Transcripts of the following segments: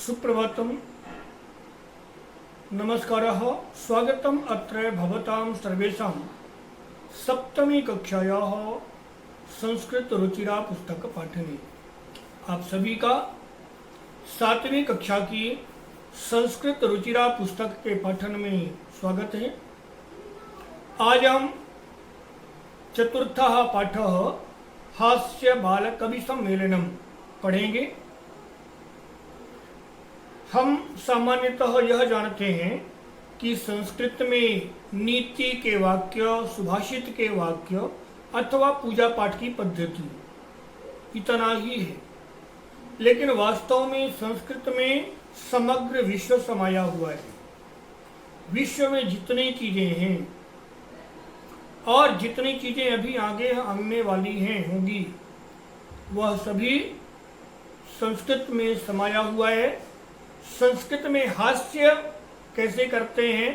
सुप्रभातम, नमस्कारः, स्वागतम अत्र भवतां सर्वेषां सप्तमी कक्षायाः संस्कृत रुचिरा पुस्तक पाठने। आप सभी का सातवीं कक्षा की संस्कृत रुचिरा पुस्तक के पाठन में स्वागत है। आज हम चतुर्थः पाठः हास्य बाल कवि सम्मेलनम पढ़ेंगे। हम सामान्यतः यह जानते हैं कि संस्कृत में नीति के वाक्य, सुभाषित के वाक्य अथवा पूजा पाठ की पद्धति इतना ही है, लेकिन वास्तव में संस्कृत में समग्र विश्व समाया हुआ है। विश्व में जितनी चीजें हैं और जितनी चीजें अभी आगे आने वाली हैं होंगी, वह सभी संस्कृत में समाया हुआ है। संस्कृत में हास्य कैसे करते हैं,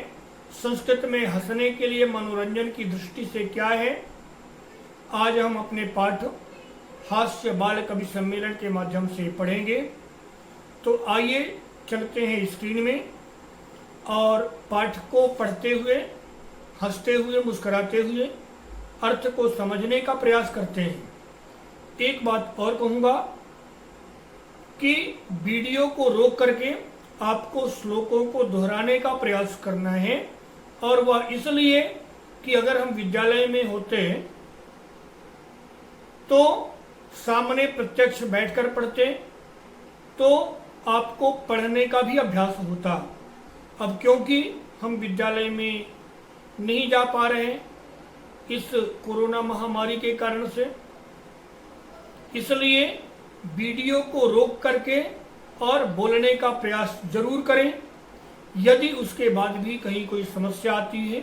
संस्कृत में हंसने के लिए मनोरंजन की दृष्टि से क्या है, आज हम अपने पाठ हास्य बाल कवि सम्मेलन के माध्यम से पढ़ेंगे। तो आइए चलते हैं स्क्रीन में और पाठ को पढ़ते हुए, हंसते हुए, मुस्कुराते हुए अर्थ को समझने का प्रयास करते हैं। एक बात और कहूँगा कि वीडियो को रोक करके आपको श्लोकों को दोहराने का प्रयास करना है, और वह इसलिए कि अगर हम विद्यालय में होते तो सामने प्रत्यक्ष बैठकर पढ़ते तो आपको पढ़ने का भी अभ्यास होता। अब क्योंकि हम विद्यालय में नहीं जा पा रहे हैं इस कोरोना महामारी के कारण से, इसलिए वीडियो को रोक करके और बोलने का प्रयास जरूर करें। यदि उसके बाद भी कहीं कोई समस्या आती है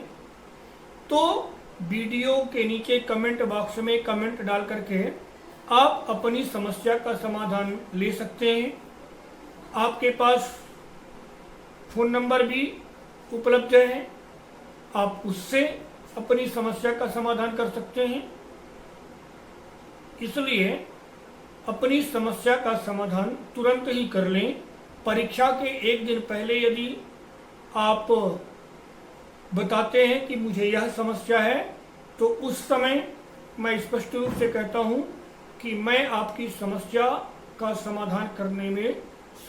तो वीडियो के नीचे कमेंट बॉक्स में कमेंट डाल करके आप अपनी समस्या का समाधान ले सकते हैं। आपके पास फ़ोन नंबर भी उपलब्ध है, आप उससे अपनी समस्या का समाधान कर सकते हैं। इसलिए अपनी समस्या का समाधान तुरंत ही कर लें। परीक्षा के एक दिन पहले यदि आप बताते हैं कि मुझे यह समस्या है, तो उस समय मैं स्पष्ट रूप से कहता हूं कि मैं आपकी समस्या का समाधान करने में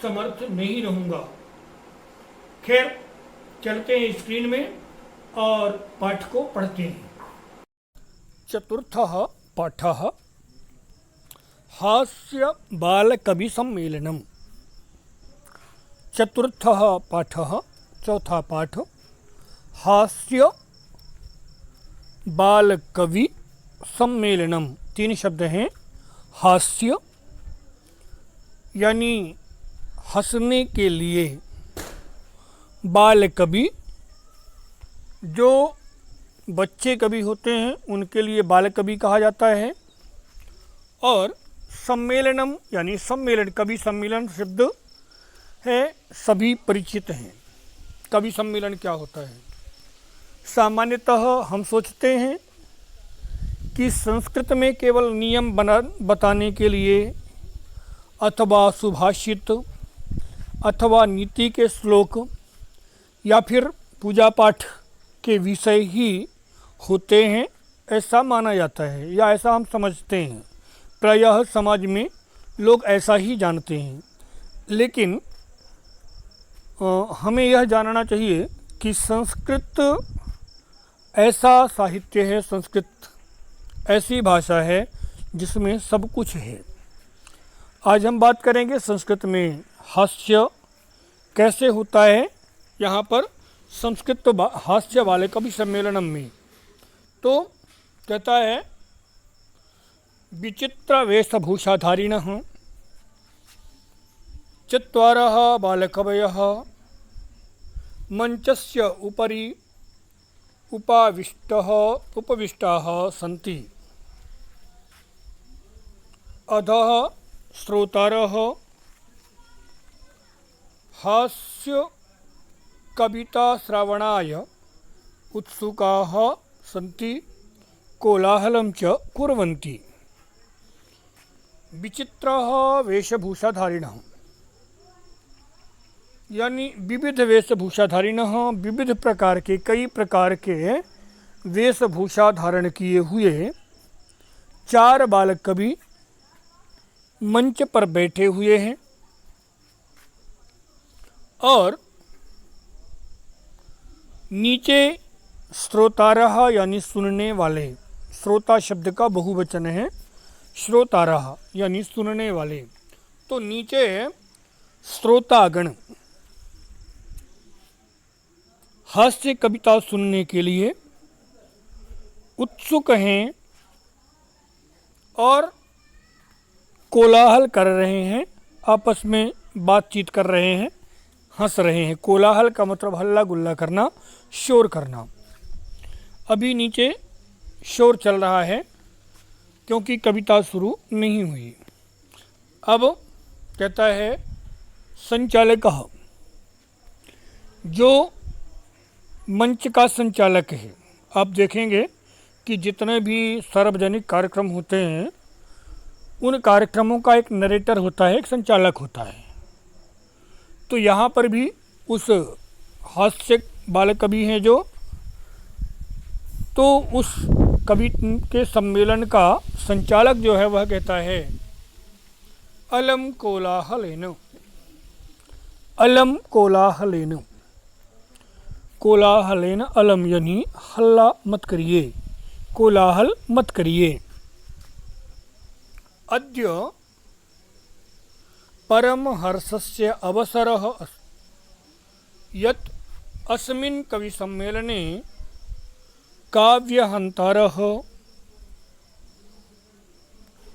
समर्थ नहीं रहूंगा। खैर, चलते हैं स्क्रीन में और पाठ को पढ़ते हैं। चतुर्थः पाठः हास्य बाल कवि सम्मेलनम। चतुर्थः पाठः, चौथा पाठ, हास्य बाल कवि सम्मेलनम। तीन शब्द हैं। हास्य यानी हंसने के लिए, बाल कवि जो बच्चे कवि होते हैं उनके लिए बाल कवि कहा जाता है, और सम्मेलनम यानी सम्मेलन, कवि सम्मेलन शब्द है, सभी परिचित हैं। कवि सम्मेलन क्या होता है? सामान्यतः हम सोचते हैं कि संस्कृत में केवल नियम बताने के लिए अथवा सुभाषित अथवा नीति के श्लोक या फिर पूजा पाठ के विषय ही होते हैं, ऐसा माना जाता है या ऐसा हम समझते हैं। प्रायः समाज में लोग ऐसा ही जानते हैं, लेकिन हमें यह जानना चाहिए कि संस्कृत ऐसा साहित्य है, संस्कृत ऐसी भाषा है जिसमें सब कुछ है। आज हम बात करेंगे संस्कृत में हास्य कैसे होता है। यहाँ पर संस्कृत हास्य बाल कवि सम्मेलनम में तो कहता है, विचित्र वेशभूषाधारिणः चत्वारः बालकवयः मंचस्य उपरि उपविष्टाः सन्ति। अधः श्रोतारः हास्य कविता श्रवणाय उत्सुकाः सन्ति, कोलाहलं च कुर्वन्ति। विचित्रः वेशभूषाधारिणः यानी विविध वेशभूषाधारिणः, विविध प्रकार के, कई प्रकार के वेशभूषा धारण किए हुए 4 बालक कवि मंच पर बैठे हुए हैं और नीचे श्रोतारः यानी सुनने वाले, श्रोता शब्द का बहुवचन है, श्रोतारः यानी सुनने वाले, तो नीचे श्रोतागण हास्य कविता सुनने के लिए उत्सुक हैं और कोलाहल कर रहे हैं, आपस में बातचीत कर रहे हैं, हंस रहे हैं। कोलाहल का मतलब हल्ला गुल्ला करना, शोर करना। अभी नीचे शोर चल रहा है क्योंकि कविता शुरू नहीं हुई। अब कहता है संचालक, जो मंच का संचालक है। आप देखेंगे कि जितने भी सार्वजनिक कार्यक्रम होते हैं उन कार्यक्रमों का एक नरेटर होता है, एक संचालक होता है। तो यहाँ पर भी उस हास्य बालक कवि हैं जो, तो उस कवि के सम्मेलन का संचालक जो है वह कहता है अलम कोलाहलेन, अलम कोलाहलेन, कोलाहलेन अलम यानी हल्ला मत करिए, कोलाहल मत करिए। अद्य परम हर्षस्य अवसरः यत् अस्मिन् कवि सम्मेलने काव्यहन्तारः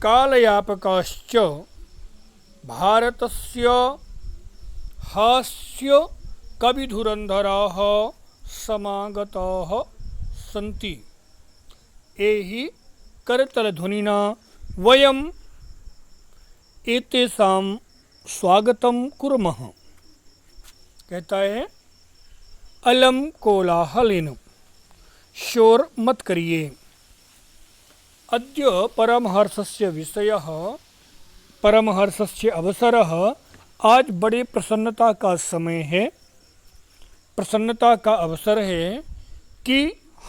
कालयापकाश्च भारतस्य हास्य कविधुरन्धराः समागताः सन्ति। एहि करतलध्वनिना वयम् एतेषां स्वागतं कुर्मः। कहता है अलम कोलाहलेन, शोर मत करिए। अद्य परमहर्षस्य विषयः, परमहर्षस्य अवसरः, आज बड़े प्रसन्नता का समय है, प्रसन्नता का अवसर है कि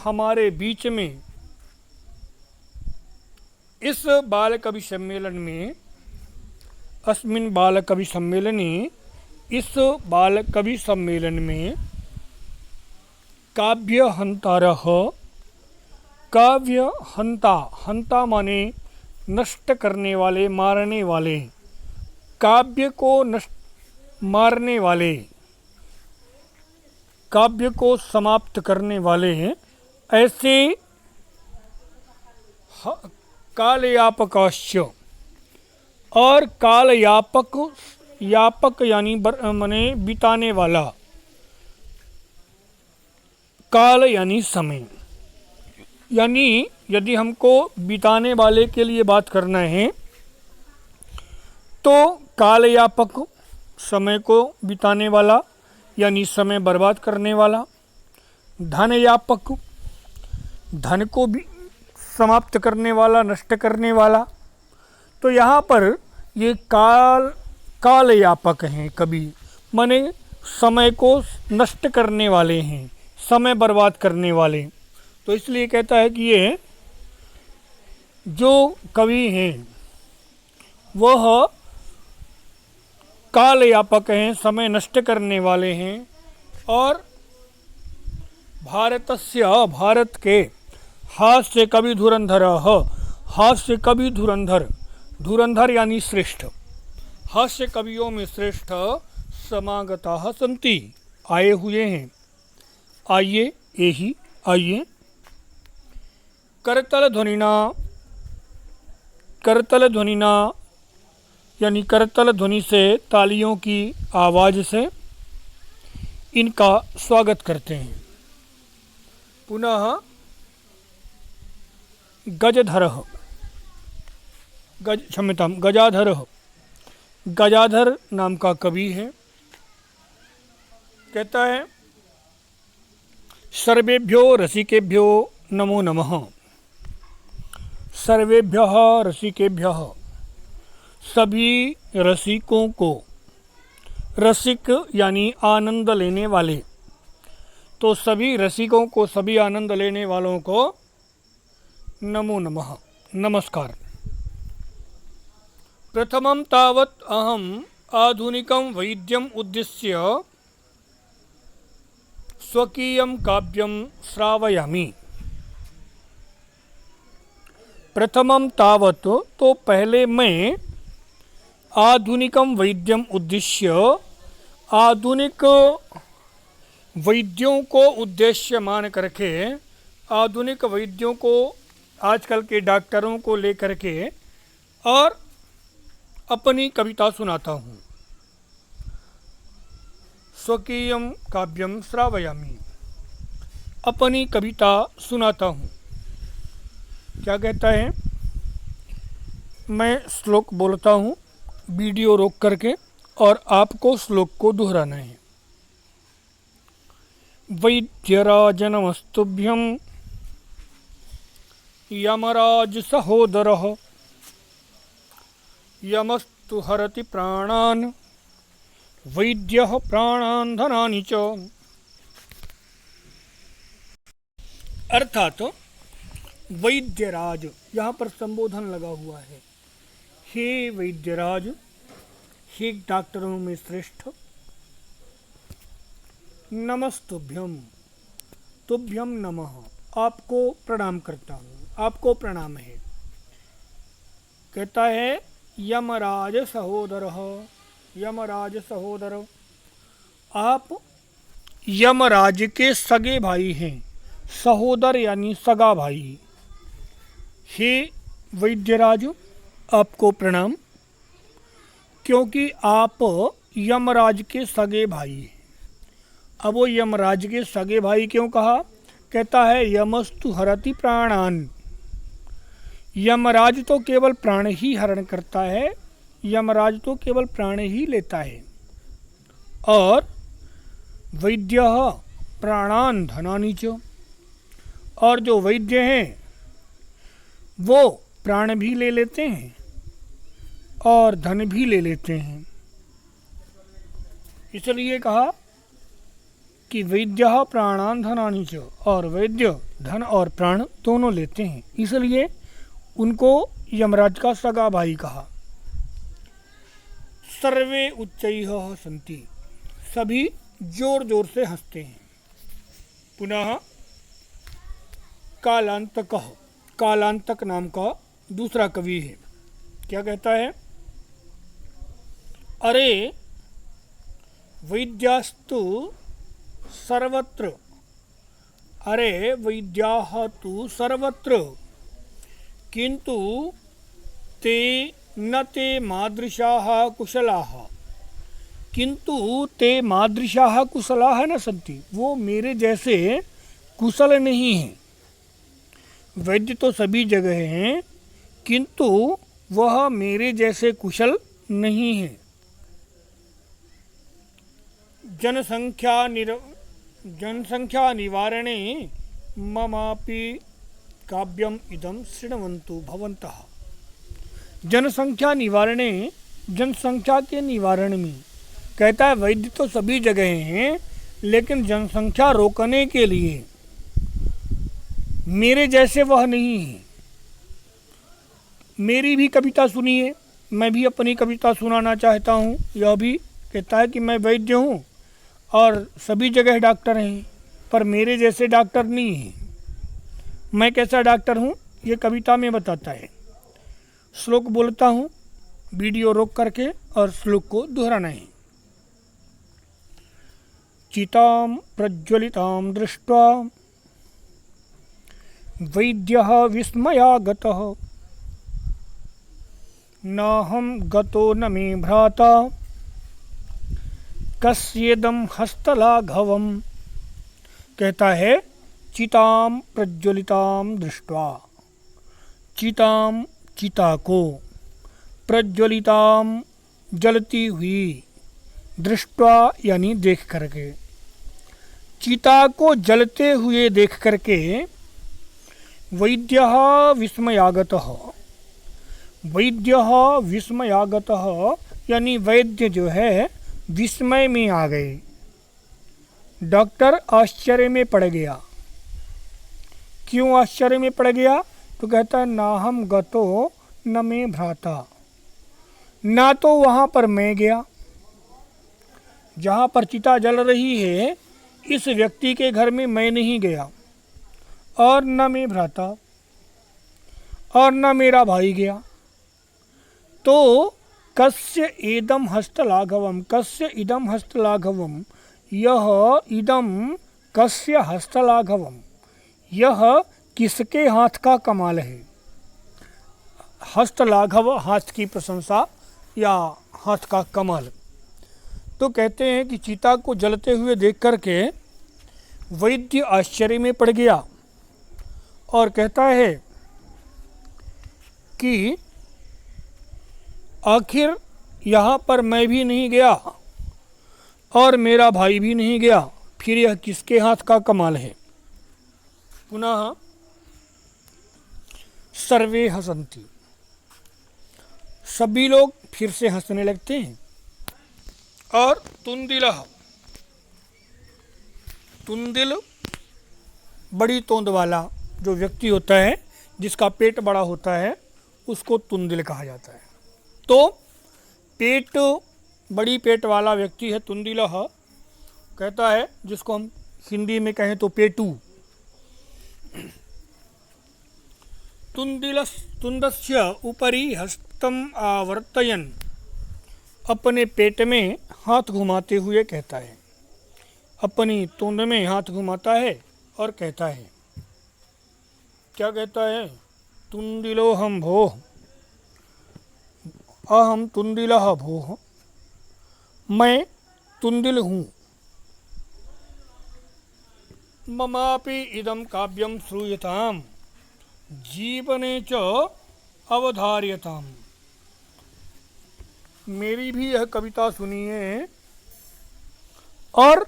हमारे बीच में इस बाल कवि सम्मेलन में, अस्मिन् बाल कवि सम्मेलने, इस बाल कवि सम्मेलन में काव्यहंतारः, काव्यहंता, हंता माने नष्ट करने वाले, मारने वाले, काव्य को नष्ट, मारने वाले, काव्य को समाप्त करने वाले हैं, ऐसे कालयापकाश्च, और कालयापक, यापक यानी माने बिताने वाला, काल यानी समय, यानी यदि हमको बिताने वाले के लिए बात करना है तो कालयापक, समय को बिताने वाला यानी समय बर्बाद करने वाला, धनयापक, धन को भी समाप्त करने वाला, नष्ट करने वाला। तो यहाँ पर ये कालयापक हैं कवि, माने समय को नष्ट करने वाले हैं, समय बर्बाद करने वाले। तो इसलिए कहता है कि ये जो कवि हैं वह कालयापक हैं, समय नष्ट करने वाले हैं, और भारतस्य, भारत के, हास्य कवि धुरंधरः, हास्य कवि धुरंधर, धुरंधर यानी श्रेष्ठ, हास्य कवियों में श्रेष्ठ समागताः सन्ति, आए हुए हैं। आइए, यही आइए। करतल ध्वनिना, करतल ध्वनिना यानी करतल ध्वनि से, तालियों की आवाज़ से इनका स्वागत करते हैं। पुनः गजधरः, क्षम्यतां, गजाधरः, गजाधर नाम का कवि है। कहता है सर्वेभ्यो रसिकेभ्यो नमो नमः, सर्वेभ्यः रसिकेभ्यः, सभी रसिकों को, रसिक यानी आनंद लेने वाले। तो सभी रसिकों को, सभी आनंद लेने वालों को नमो नमः, नमस्कार। प्रथमं तावत् अहम आधुनिकं वैद्यम उद्दिश्य स्वकीयं काव्यं श्रावयामि। प्रथमं तावत्, तो पहले मैं आधुनिकम वैद्यम उद्दिश्य, आधुनिक वैद्यों को उद्देश्य मान करके, आधुनिक वैद्यों को, आजकल के डॉक्टरों को लेकर के और अपनी कविता सुनाता हूँ। स्वकीयम काव्यम श्रावयामि, अपनी कविता सुनाता हूँ। क्या कहता है? मैं श्लोक बोलता हूँ, वीडियो रोक करके, और आपको श्लोक को दोहराना है। वैद्यराज नमस्तुभ्यं यमराज सहोदरः यमस्तु हरति प्राणान् वैद्यः प्राणान् धनानि च। अर्थात वैद्यराज, यहाँ पर संबोधन लगा हुआ है। हे वैद्यराज, हे डॉक्टरों में श्रेष्ठ, नमस्तुभ्यम, तुभ्यम नमः, आपको प्रणाम करता हूँ, आपको प्रणाम है। कहता है यमराज सहोदर, यमराज सहोदर, आप यमराज के सगे भाई हैं। सहोदर यानी सगा भाई। हे वैद्यराज, आपको प्रणाम, क्योंकि आप यमराज के सगे भाई हैं। अब वो यमराज के सगे भाई क्यों कहा? कहता है यमस्तु हरति प्राणान, यमराज तो केवल प्राण ही हरण करता है, यमराज तो केवल प्राण ही लेता है। और वैद्यः प्राणान धनानि च, और जो वैद्य हैं वो प्राण भी ले लेते हैं और धन भी ले लेते हैं। इसलिए कहा कि वैद्यः प्राणान धनानि च, और वैद्य धन और प्राण दोनों लेते हैं, इसलिए उनको यमराज का सगा भाई कहा। सर्वे उच्चैः सन्ति, सभी जोर जोर से हंसते हैं। पुनः कालांतकः, कालांतक नाम का दूसरा कवि है। क्या कहता है? अरे वैद्यास्तु सर्वत्र, अरे वैद्याः तु सर्वत्र, किंतु ते न ते मादृशाः कुशलाः, किंतु ते मादृशाः कुशलाः न सन्ति, वो मेरे जैसे कुशल नहीं हैं। वैद्य तो सभी जगह हैं, किंतु वह मेरे जैसे कुशल नहीं है। जनसंख्या निवारणे ममापि काव्यम इदं शृण्वन्तु भवन्तः। जनसंख्या निवारणे, जनसंख्या के निवारण में, कहता है वैद्य तो सभी जगह हैं, लेकिन जनसंख्या रोकने के लिए मेरे जैसे वह नहीं है। मेरी भी कविता सुनिए, मैं भी अपनी कविता सुनाना चाहता हूँ। यह भी कहता है कि मैं वैद्य हूँ और सभी जगह डॉक्टर हैं, पर मेरे जैसे डॉक्टर नहीं हैं। मैं कैसा डॉक्टर हूँ ये कविता में बताता है। श्लोक बोलता हूँ, वीडियो रोक करके, और श्लोक को दोहराना है। चितां प्रज्वलितां दृष्ट्वा वैद्यः विस्मयागतः, नाहं गतो न मे भ्राता कस्येदं हस्तलाघवम्। कहता है चितां प्रज्वलितां दृष्ट्वा, चितां, चिता को, प्रज्वलितां जलती हुई, दृष्ट्वा यानी देख करके, चिता को जलते हुए देख करके, वैद्यः विस्मयागतः, वैद्यः विस्मयागतः यानी वैद्य जो है विस्मय में आ गए। डॉक्टर आश्चर्य में पड़ गया। क्यों आश्चर्य में पड़ गया? तो कहता है नाहम गतो न में भ्राता, ना तो वहाँ पर मैं गया, जहाँ पर चिता जल रही है इस व्यक्ति के घर में मैं नहीं गया, और न मैं भ्राता, और न मेरा भाई गया। तो कस्य इदम हस्तलाघवम, कस्य इदम हस्तलाघवम, यह इदम कस्य हस्तलाघवम, यह किसके हाथ का कमाल है। हस्तलाघव हाथ की प्रशंसा या हाथ का कमाल। तो कहते हैं कि चीता को जलते हुए देख करके वैद्य आश्चर्य में पड़ गया और कहता है कि आखिर यहाँ पर मैं भी नहीं गया और मेरा भाई भी नहीं गया, फिर यह किसके हाथ का कमाल है। पुनः सर्वे हसंती, सभी लोग फिर से हंसने लगते हैं। और तुंदिलह, तुंदिल बड़ी तोंद वाला जो व्यक्ति होता है, जिसका पेट बड़ा होता है, उसको तुंदिल कहा जाता है। तो पेट बड़ी पेट वाला व्यक्ति है तुंदिलह, कहता है, जिसको हम हिंदी में कहें तो पेटू। तुंदस्य उपरि हस्तम आवर्तयन, अपने पेट में हाथ घुमाते हुए कहता है, अपनी तुंद में हाथ घुमाता है और कहता है, क्या कहता है? तुंदिलो हम भोः, अहम तुंदिलः भोः, मैं तुंदिल हूँ। ममापि इदं काव्यं श्रूयताम जीवने च अवधार्यताम, मेरी भी यह कविता सुनिए और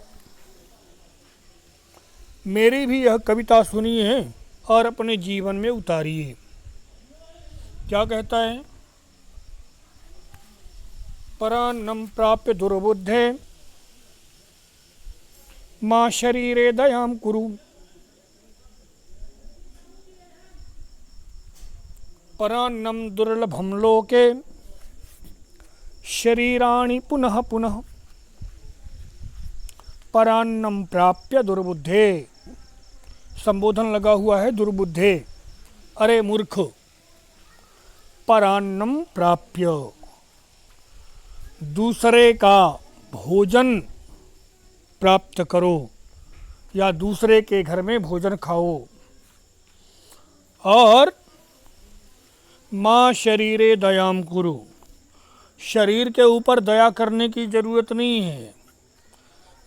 मेरी भी यह कविता सुनिए और अपने जीवन में उतारिए। क्या कहता है? परान्नं प्राप्य दुर्बुद्धे मां शरीरे दयां कुरु, परान्नं दुर्लभं लोके शरीराणि पुनः पुनः, परान्नं प्राप्य दुर्बुद्धे, संबोधन लगा हुआ है दुर्बुद्धे, अरे मूर्ख। परान्नं प्राप्य, दूसरे का भोजन प्राप्त करो या दूसरे के घर में भोजन खाओ। और माँ शरीरे दयाम कुरु, शरीर के ऊपर दया करने की ज़रूरत नहीं है।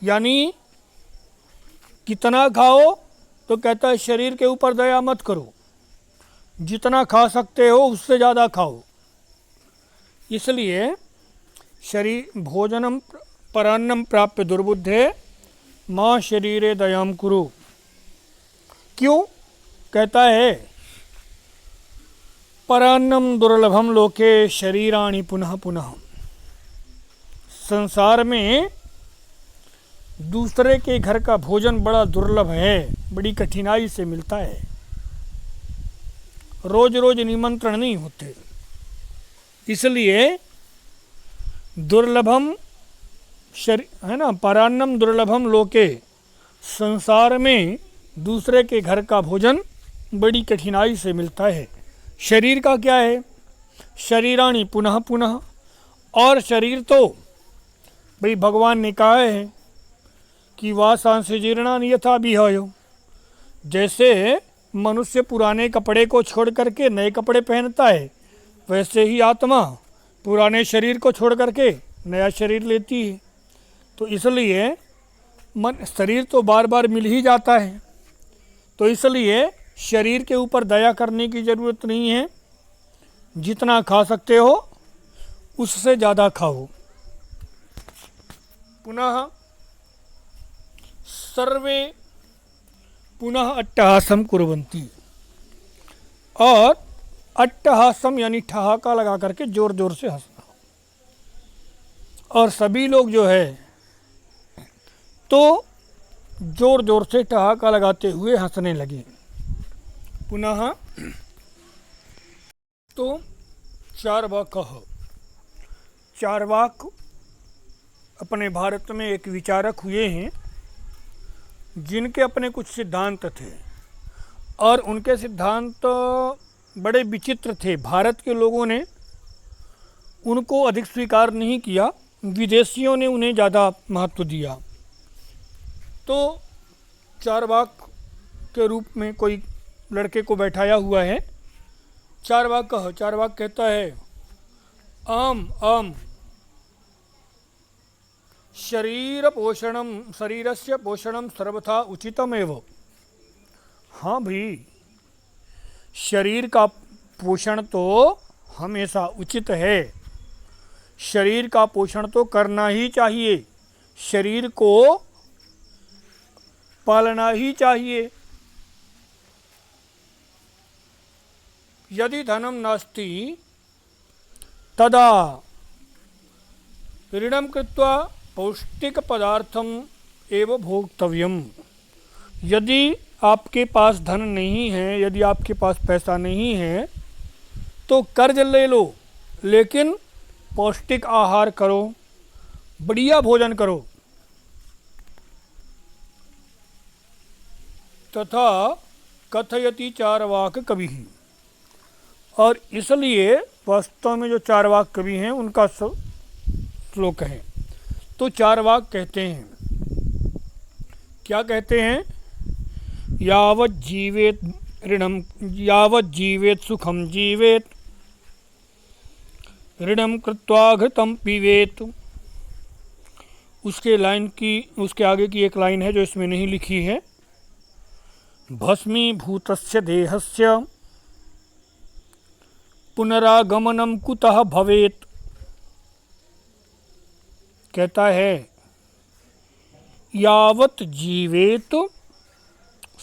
यानी कितना खाओ, तो कहता है शरीर के ऊपर दया मत करो, जितना खा सकते हो उससे ज़्यादा खाओ। इसलिए शरीर भोजनम परान्नम प्राप्य दुर्बुद्धे माँ शरीरे दयाम कुरु। क्यों कहता है? परान्नम दुर्लभम लोके शरीराणि पुनः पुनः, संसार में दूसरे के घर का भोजन बड़ा दुर्लभ है, बड़ी कठिनाई से मिलता है, रोज रोज निमंत्रण नहीं होते। इसलिए दुर्लभम है ना, परान्नम दुर्लभम लोके, संसार में दूसरे के घर का भोजन बड़ी कठिनाई से मिलता है। शरीर का क्या है? शरीराणि पुनः पुनः, और शरीर तो भाई भगवान ने कहा है कि वासांसि जीर्णानि यथा विहायो, जैसे मनुष्य पुराने कपड़े को छोड़ करके नए कपड़े पहनता है, वैसे ही आत्मा पुराने शरीर को छोड़ करके नया शरीर लेती है। तो इसलिए मन शरीर तो बार बार मिल ही जाता है, तो इसलिए शरीर के ऊपर दया करने की ज़रूरत नहीं है। जितना खा सकते हो उससे ज़्यादा खाओ। पुनः सर्वे पुनः अट्टहासम कुर्वन्ति, और अट्टहासम यानी ठहाका लगा करके जोर जोर से हंसना। और सभी लोग जो है तो जोर जोर से ठहाका लगाते हुए हंसने लगे। पुनः तो चार्वाकः, चार्वाक अपने भारत में एक विचारक हुए हैं जिनके अपने कुछ सिद्धांत थे और उनके सिद्धांत बड़े विचित्र थे। भारत के लोगों ने उनको अधिक स्वीकार नहीं किया, विदेशियों ने उन्हें ज़्यादा महत्व दिया। तो चार्वाक के रूप में कोई लड़के को बैठाया हुआ है। चार्वाकः, चार्वाक कहता है आम आम शरीर पोषणम, शरीरस्य पोषणम सर्वथा उचितमेव। हाँ भाई, शरीर का पोषण तो हमेशा उचित है, शरीर का पोषण तो करना ही चाहिए, शरीर को पालना ही चाहिए। यदि धनम नास्ति तदा ऋणम कृत्वा पौष्टिक पदार्थम एवं भोक्तव्यम। यदि आपके पास धन नहीं है, यदि आपके पास पैसा नहीं है तो कर्ज ले लो, लेकिन पौष्टिक आहार करो, बढ़िया भोजन करो। तथा कथयति चार्वाक कवि। और इसलिए वास्तव में जो चार्वाक कवि हैं उनका श्लोक है। तो चार्वाक कहते हैं, क्या कहते हैं? यावत जीवेत ऋणम, यावत जीवेत सुखम जीवेत, ऋणम कृत्वा घृतम पीवेत। उसके आगे की एक लाइन है जो इसमें नहीं लिखी है। भस्मीभूतस्य देहस्य पुनरागमनम कुतः भवेत। कहता है यावत जीवेत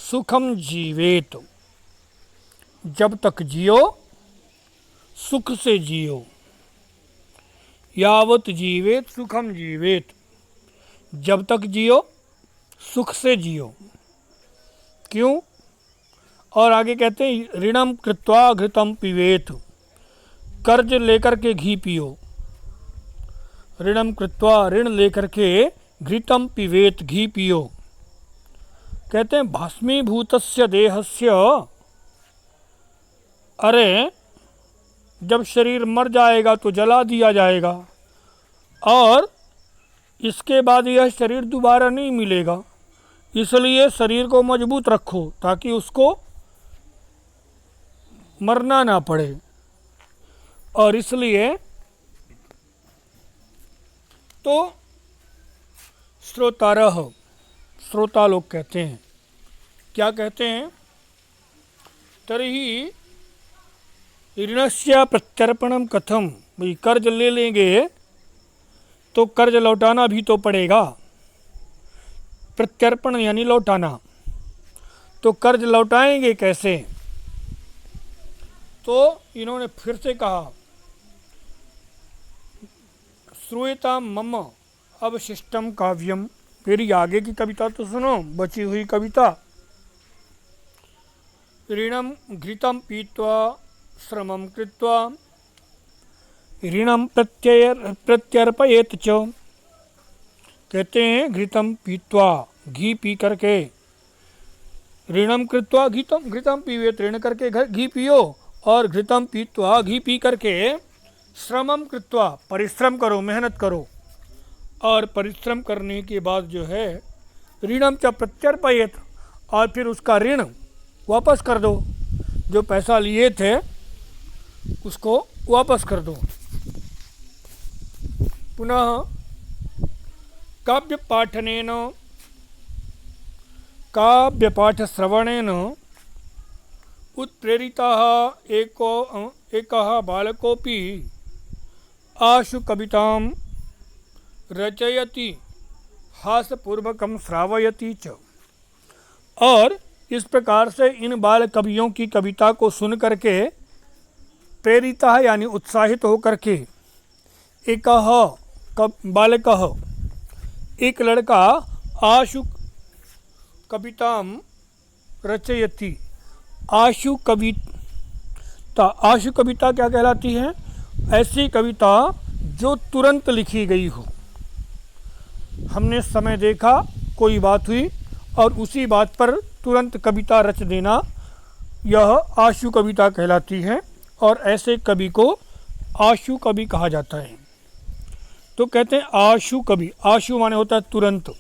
सुखम जीवेत, जब तक जियो सुख से जियो। यावत जीवेत सुखम जीवेत, जब तक जियो सुख से जियो। क्यों? और आगे कहते हैं ऋणम कृत्वा घृतम पीवेत, कर्ज लेकर के घी पियो। ऋणम कृत्वा, ऋण लेकर के घृतम पीवेत, घी पियो। कहते हैं भस्मीभूतस्य देहस्य, अरे जब शरीर मर जाएगा तो जला दिया जाएगा और इसके बाद यह शरीर दोबारा नहीं मिलेगा, इसलिए शरीर को मजबूत रखो ताकि उसको मरना ना पड़े। और इसलिए तो श्रोतारह, श्रोता लोग कहते हैं, क्या कहते हैं? तर्हि ऋणस्य प्रत्यर्पणम कथम। भाई कर्ज ले लेंगे तो कर्ज लौटाना भी तो पड़ेगा। प्रत्यर्पण यानी लौटाना, तो कर्ज लौटाएंगे कैसे? तो इन्होंने फिर से कहा श्रूयतां मम अवशिष्टम काव्यम। मेरी आगे की कविता तो सुनो, बची हुई कविता। ऋणम घृतम पीत्वा श्रमम कृत्वा ऋणम प्रत्यर्पयेत च। कहते हैं घृतम पीत्वा, घी पी करके, ऋणम कृत्वा घृतम पीवेत, ऋण करके घी पियो, और घृतम पीत्वा, घी पी करके, श्रमम कृत्वा, परिश्रम करो, मेहनत करो, और परिश्रम करने के बाद जो है ऋणम च प्रत्यर्पयेत, और फिर उसका ऋण वापस कर दो, जो पैसा लिए थे उसको वापस कर दो। पुनः काव्य पाठनेन, काव्य पाठ श्रवणेन उत्प्रेरितः एकः बालकोऽपि आशु कवितां रचयति हास्यपूर्वकं श्रावयति च। और इस प्रकार से इन बाल कवियों की कविता को सुन करके प्रेरिता यानी उत्साहित होकर के एकः बालकः, एक लड़का आशु कविताम रचयति। आशु कविता, आशु कविता क्या कहलाती है? ऐसी कविता जो तुरंत लिखी गई हो। हमने समय देखा, कोई बात हुई और उसी बात पर तुरंत कविता रच देना, यह आशु कविता कहलाती है और ऐसे कवि को आशु कवि कहा जाता है। तो कहते हैं आशु कवि, आशु माने होता है तुरंत,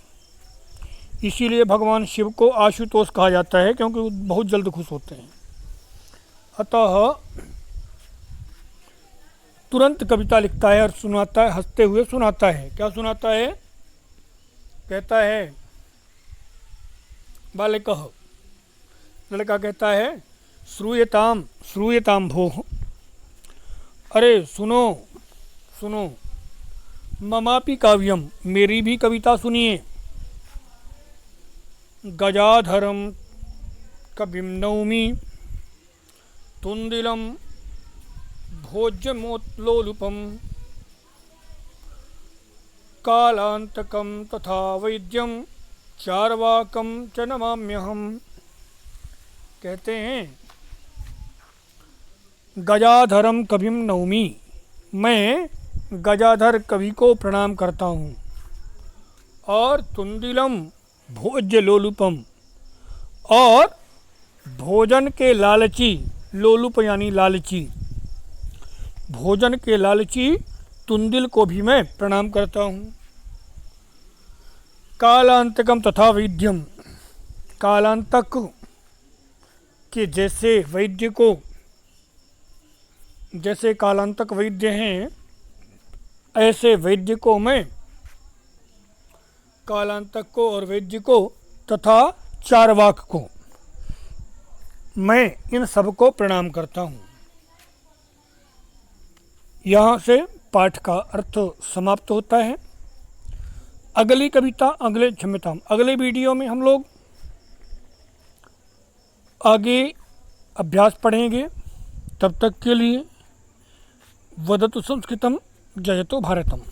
इसीलिए भगवान शिव को आशुतोष कहा जाता है क्योंकि वो बहुत जल्द खुश होते हैं। अतः तुरंत कविता लिखता है और सुनाता है, हंसते हुए सुनाता है। क्या सुनाता है? कहता है बालकः, लड़का कहता है श्रूयताम श्रूयताम भोः, अरे सुनो सुनो, ममापि काव्यम, मेरी भी कविता सुनिए। गजाधरम कविम नौमि तुंदिलम भोज्यमोत्लोलुपम कालांतकम तथा वैद्यम चार्वाकम च नमाम्यहम। कहते हैं गजाधरम कविम नौमि, मैं गजाधर कवि को प्रणाम करता हूँ। और तुंदिलम भोज्य लोलुपम, और भोजन के लालची, लोलुप यानी लालची, भोजन के लालची तुंदिल को भी मैं प्रणाम करता हूँ। कालांतकम तथा वैद्यम, कालांतक के जैसे वैद्य को, जैसे कालांतक वैद्य हैं ऐसे वैद्य को मैं, कालांतक को और वैद्य को तथा चारवाक को, मैं इन सब को प्रणाम करता हूँ। यहाँ से पाठ का अर्थ समाप्त होता है। अगली कविता, अगले वीडियो में हम लोग आगे अभ्यास पढ़ेंगे। तब तक के लिए वदतु संस्कृतम जयतो भारतम।